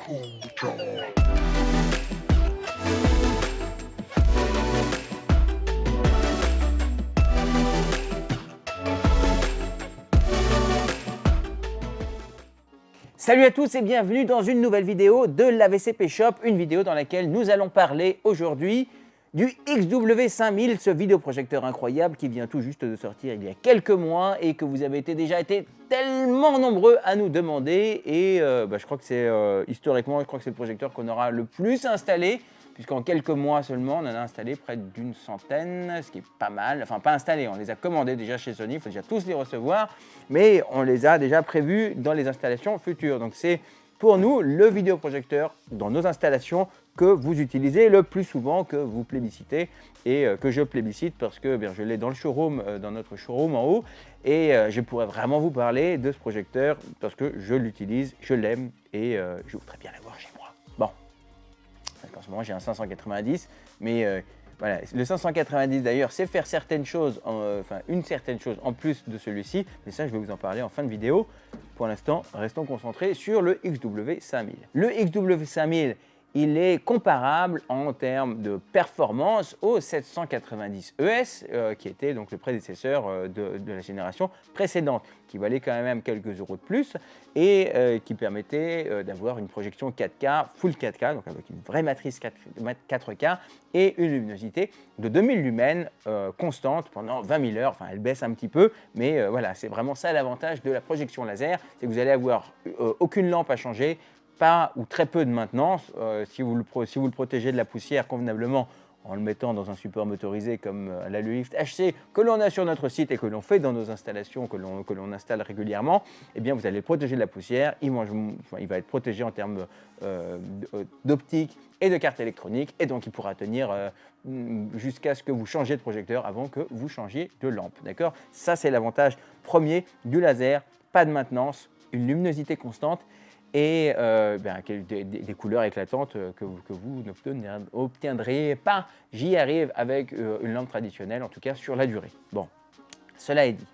Salut à tous et bienvenue dans une nouvelle vidéo de l'AVCP Shop, une vidéo dans laquelle nous allons parler aujourd'hui du XW5000, ce vidéoprojecteur incroyable qui vient tout juste de sortir il y a quelques mois et que vous avez déjà été tellement nombreux à nous demander et je crois que c'est historiquement, je crois que c'est le projecteur qu'on aura le plus installé puisqu'en quelques mois seulement, on en a installé près d'une centaine, ce qui est pas mal. Enfin, pas installé, on les a commandés déjà chez Sony, il faut déjà tous les recevoir, mais on les a déjà prévus dans les installations futures. Donc c'est pour nous le vidéoprojecteur dans nos installations que vous utilisez le plus souvent, que vous plébiscitez et que je plébiscite parce que je l'ai dans le showroom, dans notre showroom en haut, et je pourrais vraiment vous parler de ce projecteur parce que je l'utilise, je l'aime et je voudrais bien l'avoir chez moi. Bon. En ce moment, j'ai un 590, mais voilà, le 590 d'ailleurs, c'est faire certaines choses, une certaine chose en plus de celui-ci, mais ça, je vais vous en parler en fin de vidéo. Pour l'instant, restons concentrés sur le XW5000. Le XW5000, il est comparable en termes de performance au 790 ES, qui était donc le prédécesseur de la génération précédente, qui valait quand même quelques euros de plus et qui permettait d'avoir une projection 4K, full 4K, donc avec une vraie matrice 4K et une luminosité de 2000 lumens constante pendant 20 000 heures. Enfin, elle baisse un petit peu, mais voilà, c'est vraiment ça l'avantage de la projection laser, c'est que vous allez avoir aucune lampe à changer, pas ou très peu de maintenance, si vous le protégez de la poussière convenablement en le mettant dans un support motorisé comme la Lulift HC que l'on a sur notre site et que l'on fait dans nos installations, que l'on installe régulièrement, eh bien vous allez le protéger de la poussière, il va être protégé en termes d'optique et de carte électronique et donc il pourra tenir jusqu'à ce que vous changiez de projecteur avant que vous changiez de lampe. D'accord ? Ça c'est l'avantage premier du laser, pas de maintenance, une luminosité constante et des couleurs éclatantes que vous n'obtiendrez pas. J'y arrive avec une lampe traditionnelle, en tout cas sur la durée. Bon, cela est dit.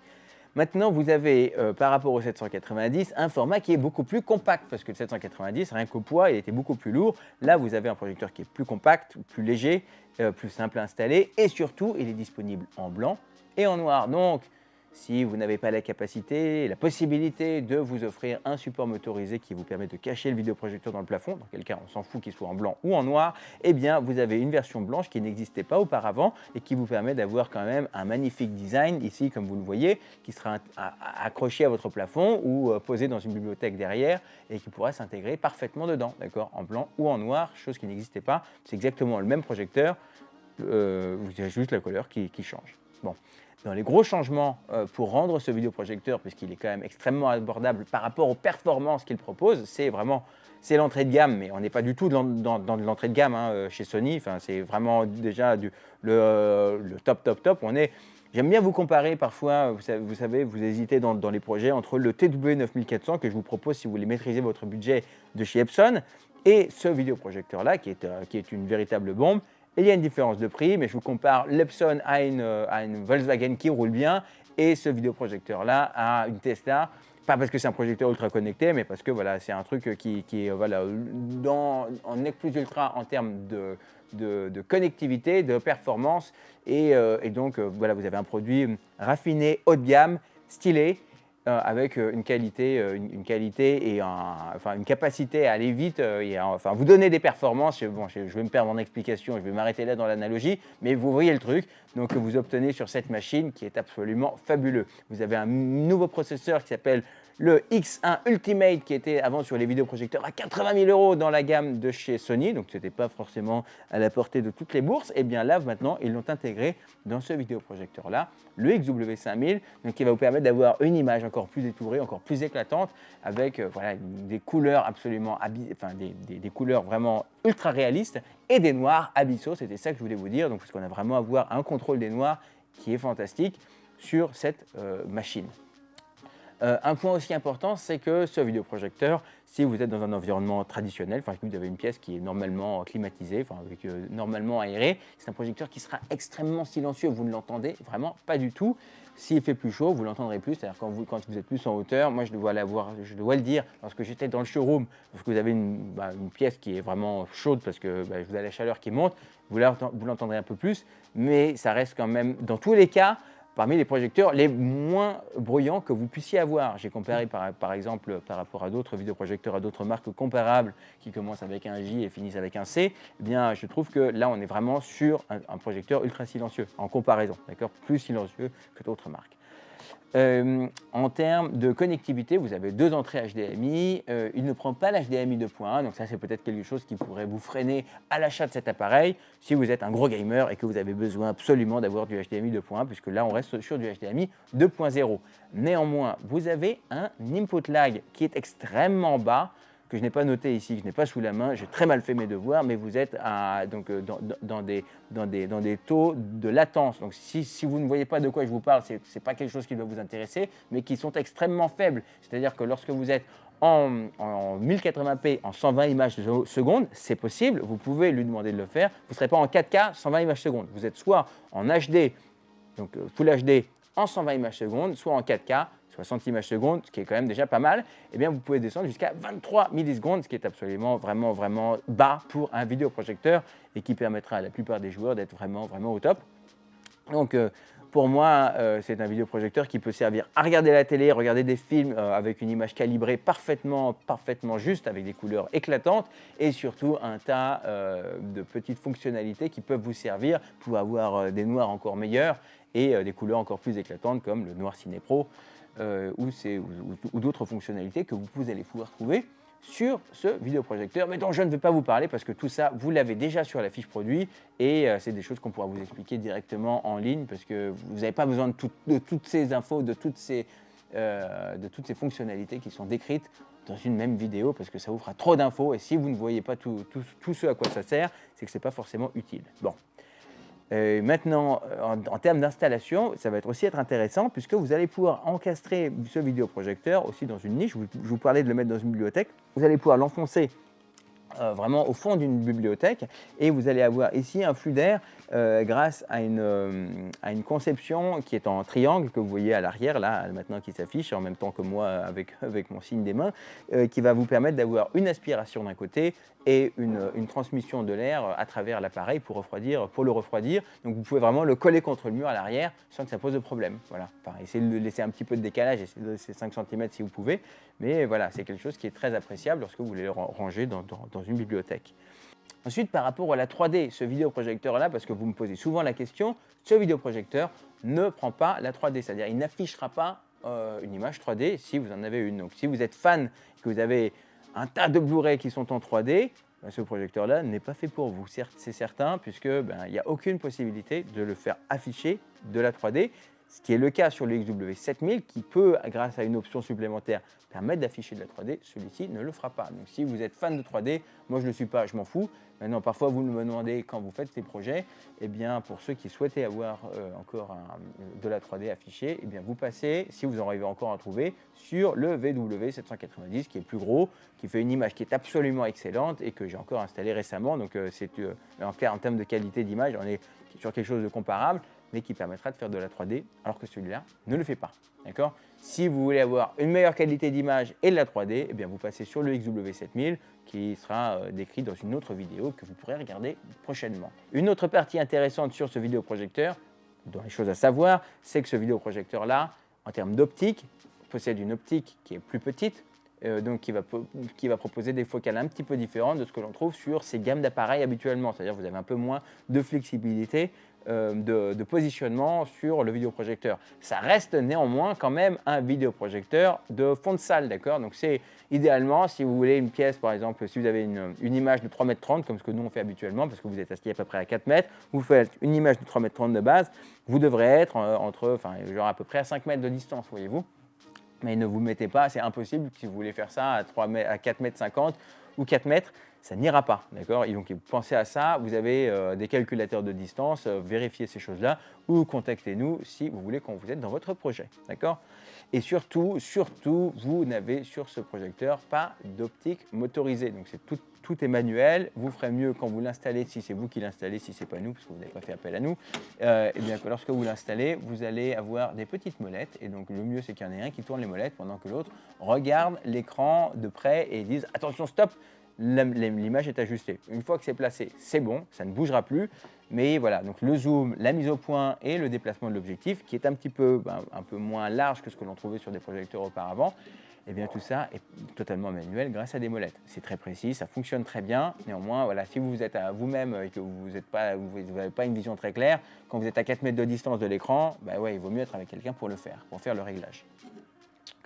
Maintenant, vous avez, par rapport au 790, un format qui est beaucoup plus compact, parce que le 790, rien qu'au poids, il était beaucoup plus lourd. Là, vous avez un projecteur qui est plus compact, plus léger, plus simple à installer, et surtout, il est disponible en blanc et en noir. Donc, si vous n'avez pas la capacité, la possibilité de vous offrir un support motorisé qui vous permet de cacher le vidéoprojecteur dans le plafond, dans quel cas on s'en fout qu'il soit en blanc ou en noir, eh bien vous avez une version blanche qui n'existait pas auparavant et qui vous permet d'avoir quand même un magnifique design ici comme vous le voyez, qui sera accroché à votre plafond ou posé dans une bibliothèque derrière et qui pourra s'intégrer parfaitement dedans, d'accord, en blanc ou en noir, chose qui n'existait pas. C'est exactement le même projecteur, vous avez juste la couleur qui change. Bon. Dans les gros changements pour rendre ce vidéoprojecteur, puisqu'il est quand même extrêmement abordable par rapport aux performances qu'il propose, c'est l'entrée de gamme, mais on n'est pas du tout dans l'entrée de gamme chez Sony. Enfin, c'est vraiment déjà le top. J'aime bien vous comparer parfois, vous savez, vous hésitez dans les projets entre le TW9400 que je vous propose si vous voulez maîtriser votre budget de chez Epson et ce vidéoprojecteur-là qui est une véritable bombe. Et il y a une différence de prix, mais je vous compare l'Epson à une Volkswagen qui roule bien et ce vidéoprojecteur-là à une Tesla. Pas parce que c'est un projecteur ultra connecté, mais parce que voilà, c'est un truc qui est en nec plus ultra en termes de connectivité, de performance. Et donc, voilà, vous avez un produit raffiné, haut de gamme, stylé, avec une qualité et une capacité à aller vite, vous donner des performances. Je vais me perdre en explication, je vais m'arrêter là dans l'analogie, mais vous voyez le truc, donc vous obtenez sur cette machine qui est absolument fabuleux. Vous avez un nouveau processeur qui s'appelle le X1 Ultimate qui était avant sur les vidéoprojecteurs à 80 000 € dans la gamme de chez Sony, donc ce n'était pas forcément à la portée de toutes les bourses, et bien là maintenant ils l'ont intégré dans ce vidéoprojecteur là, le XW5000, donc qui va vous permettre d'avoir une image encore plus étourdie, encore plus éclatante, avec des couleurs absolument, des couleurs vraiment ultra réalistes et des noirs abyssaux, c'était ça que je voulais vous dire, donc parce qu'on a vraiment un contrôle des noirs qui est fantastique sur cette machine. Un point aussi important, c'est que ce vidéoprojecteur, si vous êtes dans un environnement traditionnel, enfin que vous avez une pièce qui est normalement climatisée, enfin avec, normalement aérée, c'est un projecteur qui sera extrêmement silencieux. Vous ne l'entendez vraiment pas du tout. S'il fait plus chaud, vous l'entendrez plus. C'est-à-dire quand vous êtes plus en hauteur, moi je dois le dire, lorsque j'étais dans le showroom, parce que vous avez une pièce qui est vraiment chaude parce que vous avez la chaleur qui monte, vous l'entendrez un peu plus, mais ça reste quand même, dans tous les cas, parmi les projecteurs les moins bruyants que vous puissiez avoir. J'ai comparé par exemple par rapport à d'autres vidéoprojecteurs, à d'autres marques comparables qui commencent avec un J et finissent avec un C. Eh bien, je trouve que là, on est vraiment sur un projecteur ultra silencieux en comparaison, d'accord, plus silencieux que d'autres marques. En termes de connectivité, vous avez 2 entrées HDMI. Il ne prend pas l'HDMI 2.1, donc ça c'est peut-être quelque chose qui pourrait vous freiner à l'achat de cet appareil si vous êtes un gros gamer et que vous avez besoin absolument d'avoir du HDMI 2.1, puisque là on reste sur du HDMI 2.0. Néanmoins, vous avez un input lag qui est extrêmement bas, que je n'ai pas noté ici, que je n'ai pas sous la main, j'ai très mal fait mes devoirs, mais vous êtes dans des taux de latence. Donc si vous ne voyez pas de quoi je vous parle, ce n'est pas quelque chose qui doit vous intéresser, mais qui sont extrêmement faibles. C'est-à-dire que lorsque vous êtes en 1080p, en 120 images secondes, c'est possible, vous pouvez lui demander de le faire, vous ne serez pas en 4K, 120 images secondes. Vous êtes soit en HD, donc Full HD en 120 images secondes, soit en 4K, 60 images secondes, ce qui est quand même déjà pas mal, eh bien vous pouvez descendre jusqu'à 23 millisecondes, ce qui est absolument vraiment bas pour un vidéoprojecteur et qui permettra à la plupart des joueurs d'être vraiment au top. Donc pour moi, c'est un vidéoprojecteur qui peut servir à regarder la télé, regarder des films avec une image calibrée parfaitement juste, avec des couleurs éclatantes, et surtout un tas de petites fonctionnalités qui peuvent vous servir pour avoir des noirs encore meilleurs et des couleurs encore plus éclatantes comme le Noir Ciné Pro ou d'autres fonctionnalités que vous allez pouvoir trouver sur ce vidéoprojecteur, mais dont je ne vais pas vous parler parce que tout ça, vous l'avez déjà sur la fiche produit et c'est des choses qu'on pourra vous expliquer directement en ligne parce que vous n'avez pas besoin de toutes ces infos, de toutes ces fonctionnalités qui sont décrites dans une même vidéo parce que ça vous fera trop d'infos et si vous ne voyez pas tout ce à quoi ça sert, c'est que ce n'est pas forcément utile. Bon. Maintenant, en termes d'installation, ça va aussi être intéressant puisque vous allez pouvoir encastrer ce vidéoprojecteur aussi dans une niche. Je vous parlais de le mettre dans une bibliothèque. Vous allez pouvoir l'enfoncer vraiment au fond d'une bibliothèque et vous allez avoir ici un flux d'air grâce à une conception qui est en triangle que vous voyez à l'arrière là maintenant qui s'affiche en même temps que moi avec mon signe des mains qui va vous permettre d'avoir une aspiration d'un côté et une transmission de l'air à travers l'appareil pour le refroidir. Donc vous pouvez vraiment le coller contre le mur à l'arrière sans que ça pose de problème. Voilà. Enfin, essayez de laisser un petit peu de décalage, essayez de laisser 5 cm si vous pouvez, mais voilà, c'est quelque chose qui est très appréciable lorsque vous voulez le ranger dans une bibliothèque. Ensuite, par rapport à la 3D, ce vidéoprojecteur-là, parce que vous me posez souvent la question, ce vidéoprojecteur ne prend pas la 3D, c'est-à-dire il n'affichera pas une image 3D si vous en avez une. Donc si vous êtes fan, que vous avez un tas de Blu-ray qui sont en 3D, ce projecteur-là n'est pas fait pour vous, c'est certain, puisque il n'y a aucune possibilité de le faire afficher de la 3D, ce qui est le cas sur le XW7000 qui peut, grâce à une option supplémentaire, permettre d'afficher de la 3D, celui-ci ne le fera pas. Donc si vous êtes fan de 3D, moi je ne le suis pas, je m'en fous. Maintenant, parfois vous me demandez quand vous faites ces projets, eh bien pour ceux qui souhaitaient avoir encore de la 3D affichée, eh bien vous passez, si vous en arrivez encore à trouver, sur le VW790 qui est plus gros, qui fait une image qui est absolument excellente et que j'ai encore installé récemment. Donc en termes de qualité d'image, on est sur quelque chose de comparable, mais qui permettra de faire de la 3D, alors que celui-là ne le fait pas. D'accord ? Si vous voulez avoir une meilleure qualité d'image et de la 3D, eh bien vous passez sur le XW7000 qui sera décrit dans une autre vidéo que vous pourrez regarder prochainement. Une autre partie intéressante sur ce vidéoprojecteur, dans les choses à savoir, c'est que ce vidéoprojecteur-là, en termes d'optique, possède une optique qui est plus petite, donc qui va proposer des focales un petit peu différentes de ce que l'on trouve sur ces gammes d'appareils habituellement. C'est-à-dire que vous avez un peu moins de flexibilité de positionnement sur le vidéoprojecteur. Ça reste néanmoins quand même un vidéoprojecteur de fond de salle, d'accord ? Donc c'est idéalement, si vous voulez une pièce, par exemple, si vous avez une image de 3,30 m comme ce que nous on fait habituellement, parce que vous êtes assis à peu près à 4 mètres, vous faites une image de 3,30 m de base, vous devrez être genre à peu près à 5 mètres de distance, voyez-vous ? Mais ne vous mettez pas, c'est impossible si vous voulez faire ça à 4,50 m ou 4 mètres, ça n'ira pas, d'accord? Et donc pensez à ça, vous avez des calculateurs de distance, vérifiez ces choses-là ou contactez-nous si vous voulez qu'on vous aide dans votre projet, d'accord? Et surtout, vous n'avez sur ce projecteur pas d'optique motorisée, donc tout est manuel. Vous ferez mieux quand vous l'installez, si c'est vous qui l'installez, si ce n'est pas nous, parce que vous n'avez pas fait appel à nous, et bien que lorsque vous l'installez, vous allez avoir des petites molettes, et donc le mieux c'est qu'il y en ait un qui tourne les molettes pendant que l'autre regarde l'écran de près et dise « attention, stop !» L'image est ajustée. Une fois que c'est placé, c'est bon, ça ne bougera plus. Mais voilà, donc le zoom, la mise au point et le déplacement de l'objectif, qui est un peu moins large que ce que l'on trouvait sur des projecteurs auparavant, et bien tout ça est totalement manuel grâce à des molettes. C'est très précis, ça fonctionne très bien. Néanmoins, voilà, si vous êtes à vous-même et que vous n'avez pas une vision très claire, quand vous êtes à 4 mètres de distance de l'écran, il vaut mieux être avec quelqu'un pour le faire, pour faire le réglage.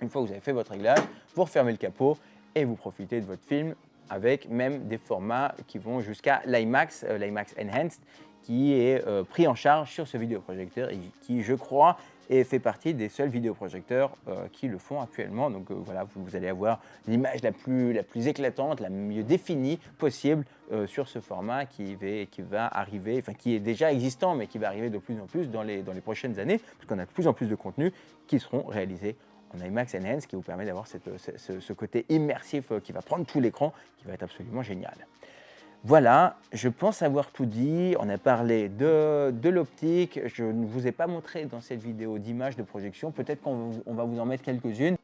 Une fois que vous avez fait votre réglage, vous refermez le capot et vous profitez de votre film avec même des formats qui vont jusqu'à l'IMAX, l'IMAX Enhanced, qui est pris en charge sur ce vidéoprojecteur et qui, je crois, fait partie des seuls vidéoprojecteurs qui le font actuellement. Donc voilà, vous allez avoir l'image la plus éclatante, la mieux définie possible sur ce format qui va arriver, enfin qui est déjà existant, mais qui va arriver de plus en plus dans les prochaines années, parce qu'on a de plus en plus de contenus qui seront réalisés en IMAX Enhanced, qui vous permet d'avoir ce côté immersif qui va prendre tout l'écran, qui va être absolument génial. Voilà, je pense avoir tout dit. On a parlé de l'optique. Je ne vous ai pas montré dans cette vidéo d'images de projection. Peut-être qu'on va vous en mettre quelques-unes.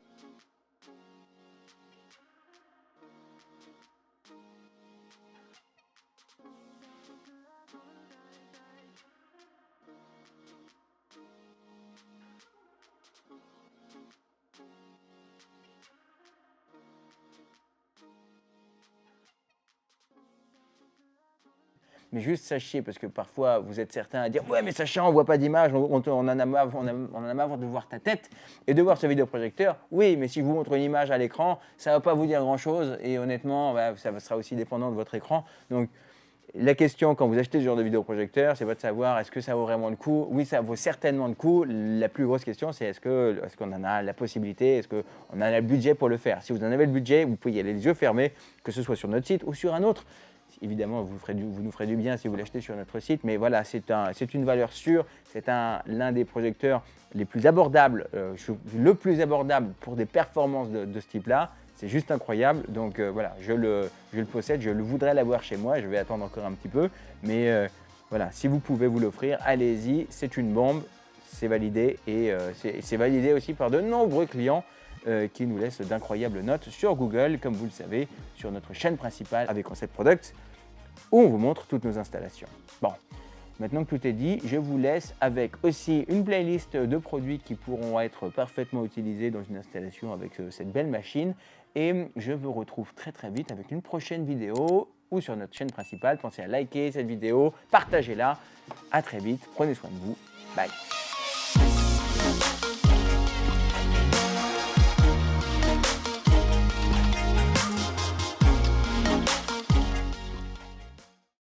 Mais juste sachez, parce que parfois vous êtes certains à dire « Ouais, mais Sacha, on ne voit pas d'image, on en a marre de voir ta tête et de voir ce vidéoprojecteur. » Oui, mais si je vous montre une image à l'écran, ça ne va pas vous dire grand-chose et honnêtement, ça sera aussi dépendant de votre écran. Donc, la question quand vous achetez ce genre de vidéoprojecteur, c'est pas de savoir est-ce que ça vaut vraiment le coup. Oui, ça vaut certainement le coup. La plus grosse question, c'est est-ce qu'on en a la possibilité, est-ce qu'on a le budget pour le faire. Si vous en avez le budget, vous pouvez y aller les yeux fermés, que ce soit sur notre site ou sur un autre. Évidemment, vous nous ferez du bien si vous l'achetez sur notre site, mais voilà, c'est une valeur sûre, c'est l'un des projecteurs les plus abordables, le plus abordable pour des performances de ce type-là. C'est juste incroyable, donc voilà, je le possède, je voudrais l'avoir chez moi, je vais attendre encore un petit peu, mais voilà, si vous pouvez vous l'offrir, allez-y, c'est une bombe, c'est validé, et c'est validé aussi par de nombreux clients qui nous laissent d'incroyables notes sur Google, comme vous le savez, sur notre chaîne principale avec Concept Products, où on vous montre toutes nos installations. Bon, maintenant que tout est dit, je vous laisse avec aussi une playlist de produits qui pourront être parfaitement utilisés dans une installation avec cette belle machine. Et je vous retrouve très très vite avec une prochaine vidéo ou sur notre chaîne principale. Pensez à liker cette vidéo, partagez-la. À très vite, prenez soin de vous. Bye.